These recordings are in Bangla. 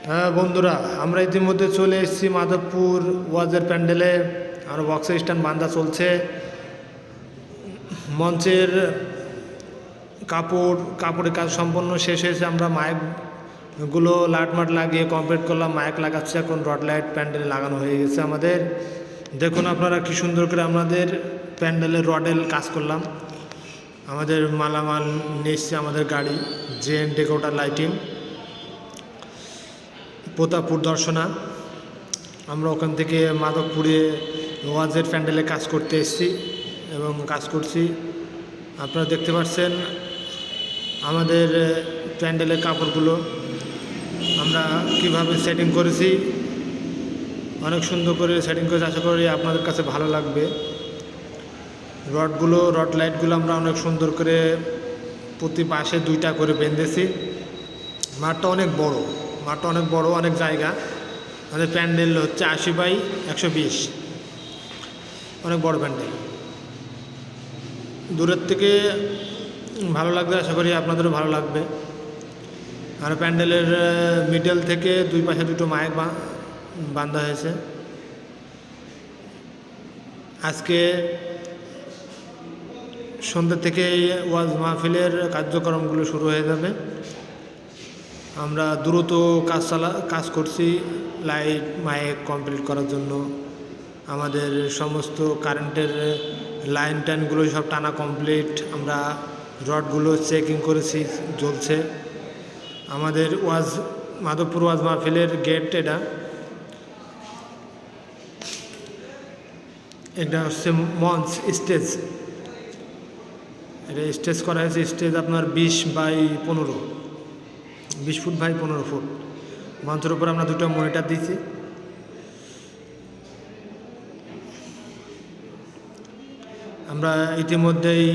হ্যাঁ বন্ধুরা, আমরা ইতিমধ্যে চলে এসেছি মাধবপুর ওয়াজের প্যান্ডেলে। আর বক্সের স্ট্যান্ড বান্ধা চলছে। মঞ্চের কাপড়ের কাজ সম্পন্ন শেষ হয়েছে। আমরা মাইকগুলো লাইট লাগিয়ে কমপ্লিট করলাম। মাইক লাগাচ্ছে, এখন রড লাইট প্যান্ডেলে লাগানো হয়ে গেছে আমাদের। দেখুন আপনারা কি সুন্দর করে আমাদের প্যান্ডেলের রডেল কাজ করলাম। আমাদের মালামাল নিয়ে এসছে আমাদের গাড়ি জেএন ডেকোটার লাইটিং, প্রতাপপুর দর্শনা। আমরা ওখান থেকে মাধবপুরে ওয়াজের প্যান্ডেলে কাজ করতে এসেছি এবং কাজ করছি। আপনারা দেখতে পাচ্ছেন আমাদের প্যান্ডেলের কাপড়গুলো আমরা কিভাবে সেটিং করেছি। অনেক সুন্দর করে সেটিং করেছি, আশা করি আপনাদের কাছে ভালো লাগবে। রড লাইটগুলো আমরা অনেক সুন্দর করে প্রতি পাশে 2টা করে বেঁধেছি। মাঠটা অনেক বড়, অনেক জায়গা। আমাদের প্যান্ডেল হচ্ছে 80x120, অনেক বড় প্যান্ডেল। দূরের থেকে ভালো লাগবে, আশা করি আপনাদেরও ভালো লাগবে। আর প্যান্ডেলের মিডল থেকে 2 পাশে 2টো মাইক বাঁধা হয়েছে। আজকে সন্ধ্যা থেকে ওয়াজ মাহফিলের কার্যক্রমগুলো শুরু হয়ে যাবে। আমরা দ্রুত কাজ করছি লাইট মাইক কমপ্লিট করার জন্য। আমাদের সমস্ত কারেন্টের লাইন টাইনগুলো সব টানা কমপ্লিট। আমরা রডগুলো চেকিং করেছি, জ্বলছে। আমাদের মাধবপুর ওয়াজ মাহফিলের গেট এটা হচ্ছে মঞ্চ স্টেজ। এটা স্টেজ করা হয়েছে। স্টেজ আপনার 20 ফুট বাই 15 ফুট। মঞ্চের উপর আমরা 2টা মনিটর দিয়েছি। আমরা ইতিমধ্যেই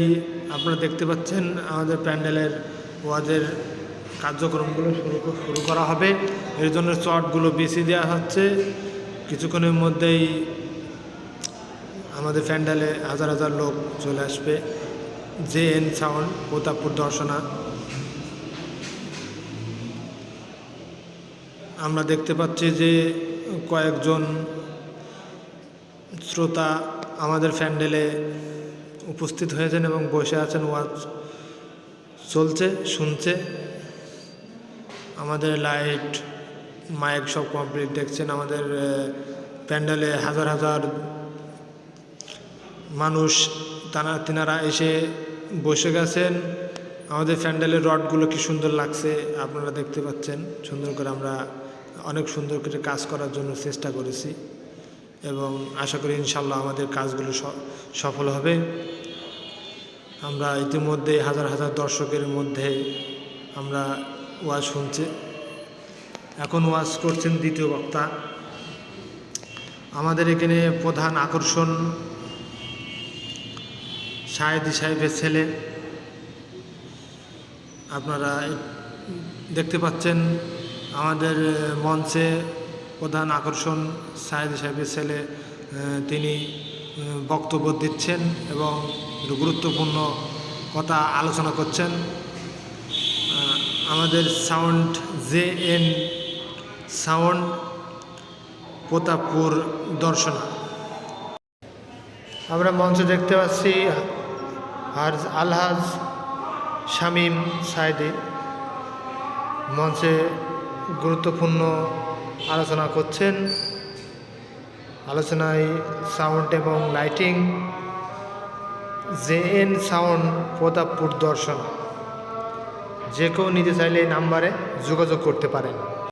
আপনারা দেখতে পাচ্ছেন আমাদের প্যান্ডেলের ওয়াজের কার্যক্রমগুলো শুরু করা হবে। এর জন্য চটগুলো বেশি দেওয়া হচ্ছে। কিছুক্ষণের মধ্যেই আমাদের প্যান্ডেলে হাজার হাজার লোক চলে আসবে। JN sound, Pratappur Darshana. আমরা দেখতে পাচ্ছি যে কয়েকজন শ্রোতা আমাদের প্যান্ডেলে উপস্থিত হয়েছেন এবং বসে আছেন, ওয়াজ চলছে, শুনছে। আমাদের লাইট মাইক সব কমপ্লিট। দেখছেন আমাদের প্যান্ডেলে হাজার হাজার মানুষ তিনারা এসে বসে গেছেন। আমাদের প্যান্ডেলের রডগুলো কি সুন্দর লাগছে আপনারা দেখতে পাচ্ছেন। সুন্দর করে আমরা অনেক সুন্দর করে কাজ করার জন্য চেষ্টা করেছি এবং আশা করি ইনশাল্লাহ আমাদের কাজগুলো সফল হবে। আমরা ইতিমধ্যে হাজার হাজার দর্শকের মধ্যে আমরা ওয়াজ শুনছি। এখন ওয়াজ করছেন দ্বিতীয় বক্তা। আমাদের এখানে প্রধান আকর্ষণ সায়েদি সাহেবের ছেলে। আপনারা দেখতে পাচ্ছেন আমাদের মঞ্চে প্রধান আকর্ষণ সায়েদি সাহেবের ছেলে। তিনি বক্তব্য দিচ্ছেন এবং গুরুত্বপূর্ণ কথা আলোচনা করছেন। আমাদের sound JN sound, Pratappur Darshana. আমরা মঞ্চে দেখতে পাচ্ছি আলহাজ শামীম সায়েদি মঞ্চে গুরুত্বপূর্ণ আলোচনা করছেন। আলোচনায় সাউন্ড এবং lighting JN sound, Pratappur Darshana. যে কেউ নিতে চাইলে এই নাম্বারে যোগাযোগ করতে পারেন।